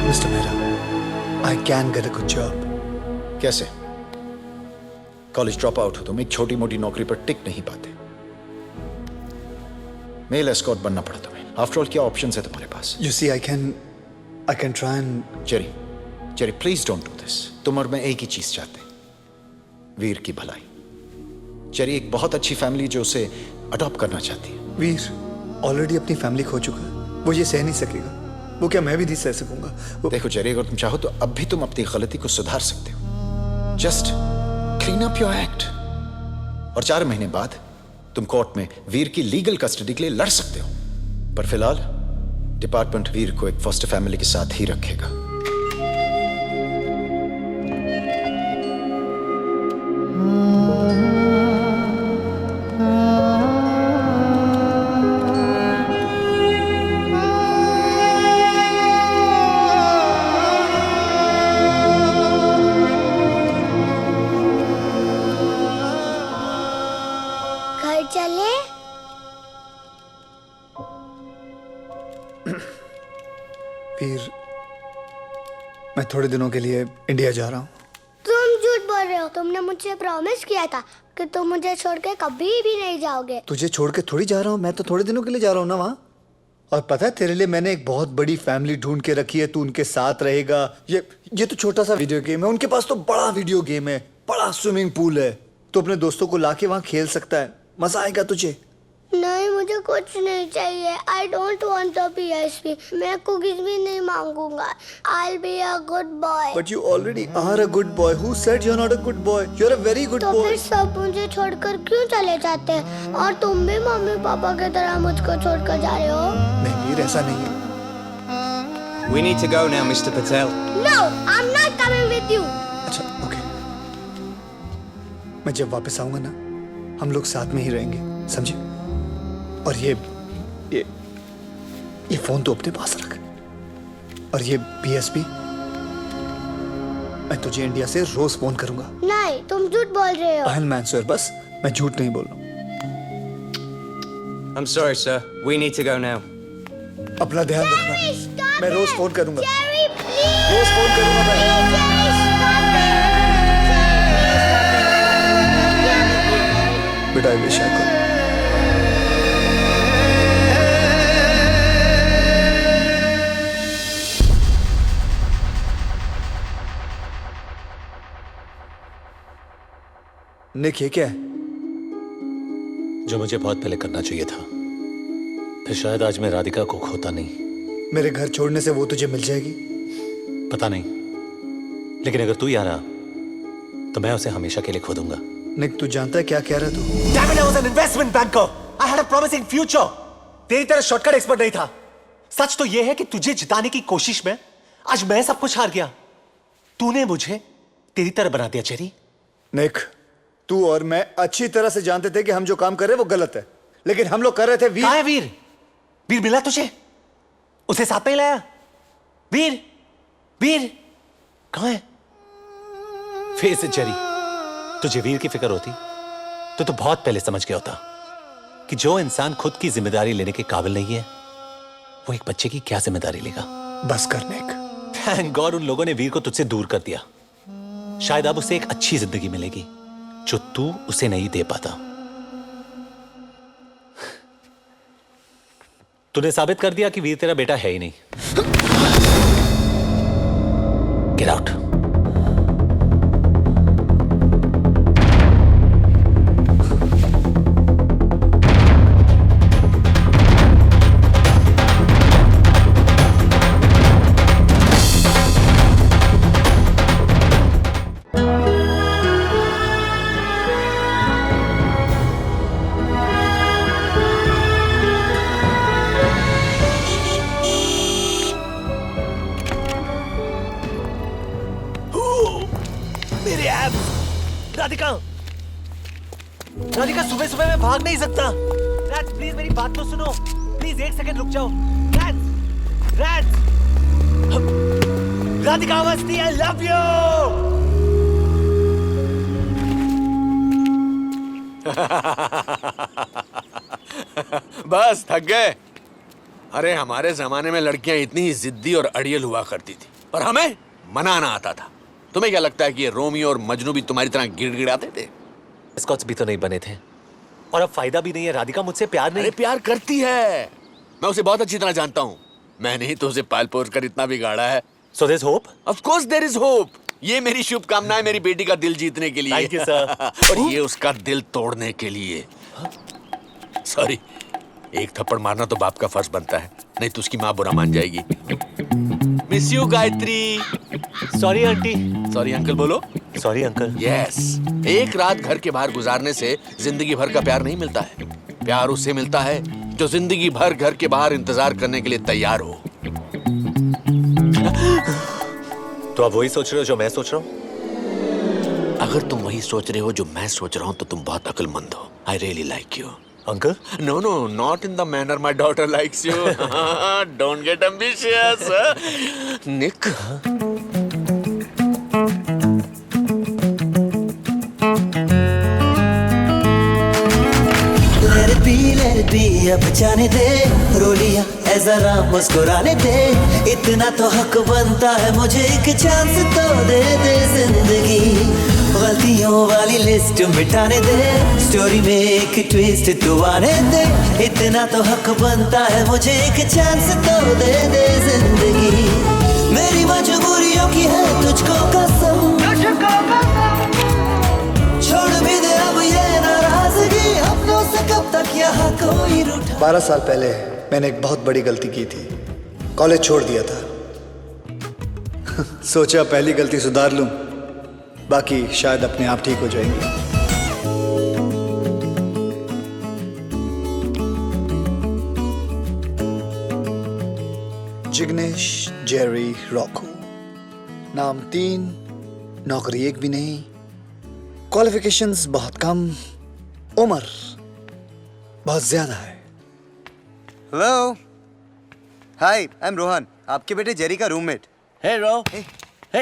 Mister Mehra, I can get a good job. कैसे? College drop out हो तुम, एक छोटी मोटी नौकरी पर टिक नहीं पाते। मेल एस्कॉर्ट बनना पड़ा तुम्हें। आफ्टर ऑल क्या ऑप्शंस है तुम्हारे पास? You see I can try and Jerry please don't do this. तुम और मैं एक ही चीज चाहते हैं, वीर की भलाई। जेरी, एक बहुत अच्छी फैमिली जो उसे अडॉप्ट करना चाहती है। वीर ऑलरेडी अपनी फैमिली खो चुका है, वो ये सह नहीं सकेगा। वो क्या मैं भी नहीं सह सकूंगा? देखो जेरी, अगर तुम चाहो तो अब भी तुम अपनी गलती को सुधार सकते हो। Just clean up your act, और 4 महीने बाद तुम कोर्ट में वीर की लीगल कस्टडी के लिए लड़ सकते हो। पर फिलहाल डिपार्टमेंट वीर को एक फॉस्टर फैमिली के साथ ही रखेगा। घर चले? वीर, मैं थोड़े दिनों के लिए इंडिया जा रहा हूँ। तुम झूठ बोल रहे हो। तुमने मुझसे प्रॉमिस किया था कि तुम मुझे छोड़ के कभी भी नहीं जाओगे। तुझे छोड़ के थोड़ी जा रहा हूँ, मैं तो थोड़े दिनों के लिए जा रहा हूँ ना वहाँ। और पता है, तेरे लिए मैंने एक बहुत बड़ी फैमिली ढूंढ के रखी है, तू उनके साथ रहेगा। ये तो छोटा सा वीडियो गेम है, उनके पास तो बड़ा वीडियो गेम है, बड़ा स्विमिंग पूल है। तो अपने दोस्तों को लाके वहाँ खेल सकता है, मजा आएगा तुझे। नहीं, मुझे कुछ नहीं चाहिए। I don't want the PSP। मैं कुकीज भी नहीं मांगूंगा। I'll be a good boy। But you already are a good boy. Who said you're not a good boy? You're a very good तो boy. फिर सब मुझे छोड़कर क्यों चले जाते हैं? और तुम भी मम्मी पापा की तरह मुझको छोड़कर जा रहे हो? नहीं वीर, ऐसा नहीं है। We need to go now, Mr. Patel. No, I'm not coming with you। अच्छा, ओके। मैं जब वापस आऊंगा ना, हम लोग साथ में ही रहेंगे, समझे? और ये फोन तो अपने पास रख। और ये PSP, मैं तुझे इंडिया से रोज फोन करूंगा। नहीं, तुम झूठ बोल रहे हो। आई एम आंसर, बस मैं झूठ नहीं बोल रहा हूँ। I'm sorry, sir. We need to go now. अपना ध्यान रखना। Jerry, stop मैं रोज it। फोन करूंगा। Jerry, please। रोज फोन करूंगा मैं। Please, Jerry, stop it। बेटा, आई विश आई कुड। निक, ये क्या है? जो मुझे बहुत पहले करना चाहिए था, फिर शायद आज मैं राधिका को खोता नहीं। मेरे घर छोड़ने से वो तुझे मिल जाएगी? पता नहीं, लेकिन अगर तू यहाँ रहा तो मैं उसे हमेशा के लिए खो दूंगा। निक, तू जानता है क्या कह रहा तू? Damn it, I was an investment banker. I had a promising future. तेरी तरह शॉर्टकट एक्सपर्ट नहीं था। सच तो यह है कि तुझे जिताने की कोशिश में आज मैं सब कुछ हार गया। तूने मुझे तेरी तरह बना दिया जेरी। निक, तू और मैं अच्छी तरह से जानते थे कि हम जो काम कर रहे हैं वो गलत है, लेकिन हम लोग कर रहे थे। वीर, कहाँ है वीर? वीर मिला तुझे? उसे साथ में लाया? वीर, वीर कहाँ है? फेस इट जेरी, तुझे वीर की फिक्र होती तो तू बहुत पहले समझ गया होता कि जो इंसान खुद की जिम्मेदारी लेने के काबिल नहीं है, वो एक बच्चे की क्या जिम्मेदारी लेगा। बस कर निक। थैंक गॉड उन लोगों ने वीर को तुझसे दूर कर दिया। शायद अब उसे एक अच्छी जिंदगी मिलेगी जो तू उसे नहीं दे पाता। तूने साबित कर दिया कि वीर तेरा बेटा है ही नहीं। Get out. राधिका, राधिका, सुबह सुबह मैं भाग नहीं सकता। रैट्स, प्लीज मेरी बात तो सुनो। प्लीज 1 सेकंड रुक जाओ। Rats, rats. Radhika Awasthi, I love you. बस थक गए? अरे हमारे जमाने में लड़कियां इतनी ही जिद्दी और अड़ियल हुआ करती थी, पर हमें मनाना आता था। तुम्हें क्या लगता है कि ये रोमियो और मजनू भी तुम्हारी तरह गिड़गिड़ाते थे? स्कॉट्स भी तो नहीं बने थे, और अब फायदा भी नहीं है। राधिका मुझसे प्यार नहीं। अरे प्यार करती है, मैं उसे बहुत अच्छी तरह जानता हूँ। मैंने ही तो उसे पाल पोस कर इतना बिगाड़ा है। So there's hope? Of course there is hope. ये मेरी शुभकामनाएं मेरी बेटी का दिल जीतने के लिए। Thank you, sir. और ये उसका दिल तोड़ने के लिए। सॉरी, एक थप्पड़ मारना तो बाप का फर्ज बनता है, नहीं तो उसकी माँ बुरा मान जाएगी। Miss you Gayatri. Sorry aunty. Sorry uncle बोलो। Sorry uncle. यस, एक रात घर के बाहर गुजारने से जिंदगी भर का प्यार नहीं मिलता है। प्यार उससे मिलता है जो जिंदगी भर घर के बाहर इंतजार करने के लिए तैयार हो। तो आप वही सोच रहे हो जो मैं सोच रहा हूँ? अगर तुम वही सोच रहे हो जो मैं सोच रहा हूँ तो तुम बहुत अक्लमंद हो। I really like you. Uncle? No, no, not in the manner my daughter likes you. Don't get ambitious. Nick. let it be, अब जाने दे रोलिया है जरा मुस्कुराने दे। इतना तो हक बनता है मुझे, एक चांस तो दे दे जिंदगी। गलतियों वाली लिस्ट मिटाने दे, स्टोरी में एक ट्विस्ट तू आने दे। इतना तो हक बनता है मुझे, एक चांस तो दे दे जिंदगी। मेरी मजबूरियों की है तुझको कसम, छोड़ भी दे अब ये नाराजगी, अपनों से कब तक यहाँ कोई रूठा। 12 साल पहले मैंने एक बहुत बड़ी गलती की थी, कॉलेज छोड़ दिया था। सोचा पहली गलती सुधार लूं, बाकी शायद अपने आप ठीक हो जाएंगी। जिग्नेश जेरी रॉको, नाम 3, नौकरी एक भी नहीं, क्वालिफिकेशंस बहुत कम, उम्र बहुत ज्यादा है। Hello, hi, I am Rohan, आपके बेटे जेरी का रूममेट। हे रो, हे,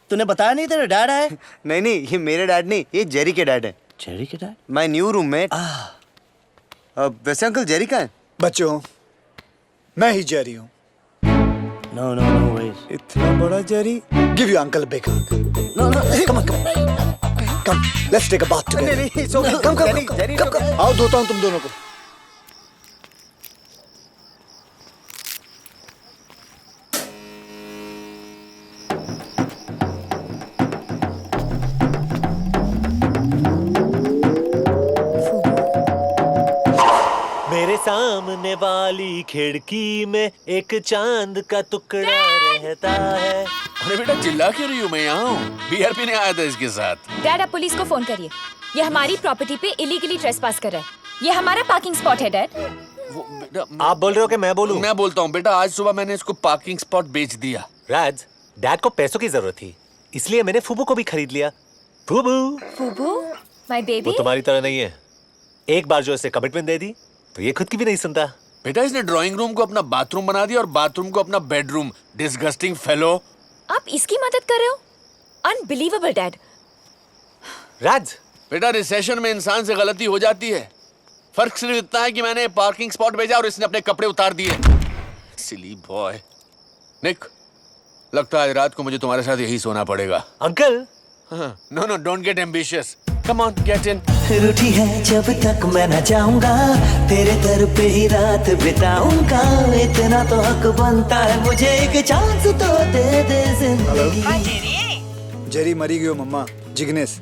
तूने बताया नहीं तेरा डैड है? नहीं नहीं, ये मेरे डैड नहीं, ये जेरी के डैड है। जेरी के डैड? My new roommate. वैसे अंकल जेरी का है? बच्चों, मैं ही जेरी हूँ। No no no veg. इतना बड़ा Jerry? Give you uncle big hug. No no, come on come, let's take a bath together. नहीं नहीं, सो कम, आओ धोता हूँ तुम दोनों को। मेरे सामने वाली खिड़की में एक चांद का टुकड़ा रहता है। अरे बेटा चिल्ला क्यों रही हूँ? मैं यहाँ हूँ, बीआरपी ने आया था इसके साथ। डैड आप पुलिस को फोन करिए, ये हमारी प्रॉपर्टी पे इलीगली ट्रेसपास कर रहा है। ये हमारा पार्किंग स्पॉट है डैड। वो बेटा, आप बोल रहे हो कि मैं बोलूं? मैं बोलता हूँ बेटा, आज सुबह मैंने इसको पार्किंग स्पॉट बेच दिया। राज, डैड को पैसों की जरूरत थी, इसलिए मैंने फूबू को भी खरीद लिया। फूबू, फूबू माय बेबी। वो तुम्हारी तरह नहीं है, एक बार जो इसे कमिटमेंट दे दी तो ये खुद की भी नहीं सुनता। बेटा इसने ड्राइंग रूम को अपना बाथरूम बना दिया और बाथरूम को अपना बेडरूम। Disgusting fellow. आप इसकी मदद कर रहे हो? Unbelievable dad. राज, बेटा रिसेशन में इंसान से गलती हो जाती है। फर्क सिर्फ इतना है कि मैंने पार्किंग स्पॉट भेजा और इसने अपने कपड़े उतार दिए। सिली बॉय। निक, लगता है आज रात को मुझे तुम्हारे साथ यही सोना पड़ेगा। Uncle. No no, don't get ambitious. Come on, get in. रूठी है जब तक मैं न जाऊंगा, तेरे दर पे ही रात बिताऊंगा। इतना तो हक बनता है मुझे, एक चांस तो दे दे जिंदगी। हाँ जेरी। जेरी मरी गयो मम्मा। जिग्नेश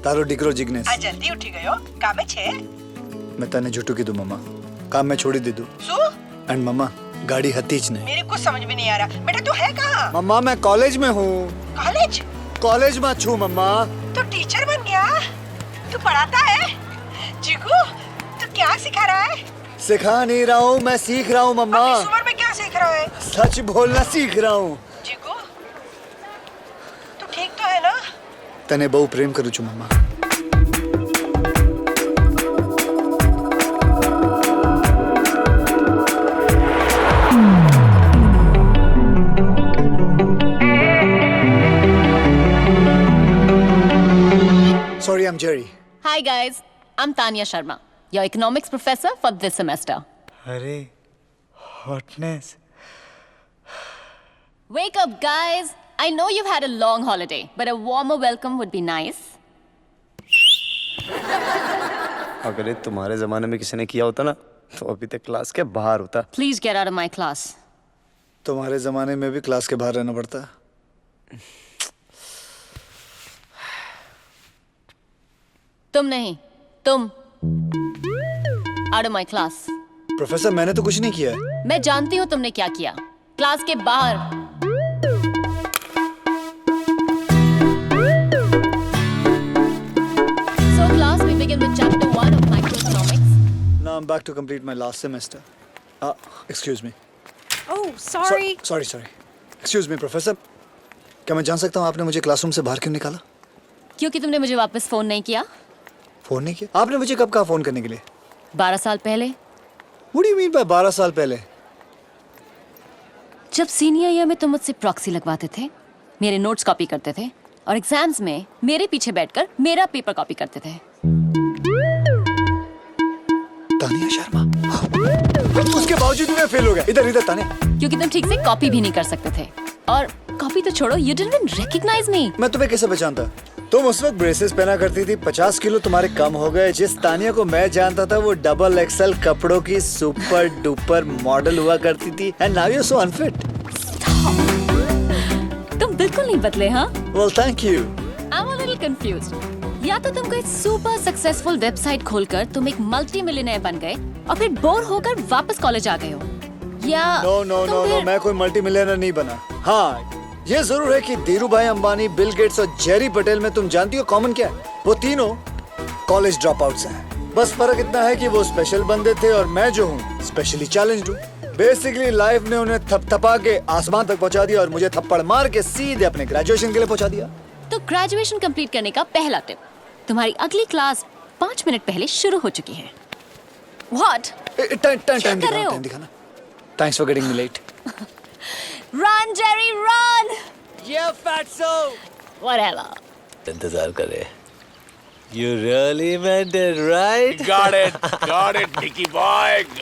तारो डिकरो जिग्नेश। आ जल्दी उठी गयो, कामे छे? मैं तने झूठू की दू मम्मा, काम में छोड़ी दे दू। सु? एंड मम्मा गाड़ी हतीज नहीं। मेरे को समझ में नहीं आ रहा, बेटा तू है कहाँ? मम्मा मैं कॉलेज में हूँ। कॉलेज? कॉलेज में छू मम्मा। तू टीचर बन गया? तू पढ़ाता है? जीगू, तू क्या सिखा रहा है? सिखा नहीं रहा हूँ, मैं सीख रहा हूँ मम्मा। इस उम्र में क्या सीख रहा है? सच बोलना सीख रहा हूँ। जीगू, तू ठीक तो है ना? तने बहु प्रेम करू छू मम्मा। Sorry, I'm Jerry. Hi guys, I'm Tanya Sharma, your economics professor for this semester. अरे hotness. Wake up, guys. I know you've had a long holiday, but a warmer welcome would be nice. अगर ये तुम्हारे जमाने में किसी ने किया होता ना तो अभी तक क्लास के बाहर होता। Please get out of my class. तुम्हारे जमाने में भी क्लास के बाहर रहना पड़ता है। तुम नहीं, तुम out of my class. Professor मैंने तो कुछ नहीं किया है। मैं जानती हूँ तुमने क्या किया। क्लास के बाहर। So class, we begin with chapter 1 of microeconomics. Now I'm back to complete my last semester. Excuse me. Oh, sorry. Sorry. Excuse me, professor. क्या मैं जान सकता हूँ आपने मुझे क्लासरूम से बाहर क्यों निकाला? क्योंकि तुमने मुझे वापस फोन नहीं किया। फोन नहीं किया? आपने मुझे कब कहा फोन करने के लिए? 12 साल पहले। What do you mean by 12 साल पहले? जब सीनियर ईयर में तुम मुझसे प्रॉक्सी लगवाते थे, मेरे नोट्स कॉपी करते थे और एग्जाम्स में मेरे पीछे बैठकर मेरा पेपर कॉपी करते थे। तानिया शर्मा। उसके बावजूद मैं फेल हो गया। इधर तानिया। क्योंकि तुम ठीक से कॉपी भी नहीं कर सकते थे। और कॉपी तो छोड़ो, you didn't even recognize me. मैं तुम्हें कैसे पहचानता? तुम उस वक्त ब्रेसेस पहना करती थी, 50 किलो तुम्हारे कम हो गए। जिस तानिया को मैं जानता था वो डबल एक्सएल कपड़ों की सुपर डुपर मॉडल हुआ करती थी। And now you are so unfit. तुम बिल्कुल नहीं बदले, हाँ? Well, thank you. I'm a little confused. या तो तुम कोई सुपर सक्सेसफुल वेबसाइट खोलकर तुम एक मल्टी मिलियनेयर बन गए और फिर बोर होकर वापस कॉलेज आ गए हो, या No, मैं कोई मल्टी मिलियनर नहीं बना। हाँ, ये जरूर है कि धीरू भाई अंबानी, बिल गेट्स और जेरी पटेल में तुम जानती हो कॉमन क्या है? वो तीनों कॉलेज ड्रॉप आउट्स हैं। बस फर्क इतना है कि वो स्पेशल बंदे थे और मैं जो हूँ स्पेशली चैलेंज्ड हूँ। बेसिकली लाइफ ने उन्हें थपथपा के आसमान तक पहुँचा दिया और मुझे थप्पड़ मार के सीधे अपने ग्रेजुएशन के लिए पहुँचा दिया। तो ग्रेजुएशन कंप्लीट करने का पहला टिप, तुम्हारी अगली क्लास 5 मिनट पहले शुरू हो चुकी है। What? टाइम दिखाना। Thanks for getting me late. Run, Jerry, run! Yeah, fatso. Whatever. इंतजार करे। You really meant it, right? Got it, Nicky boy.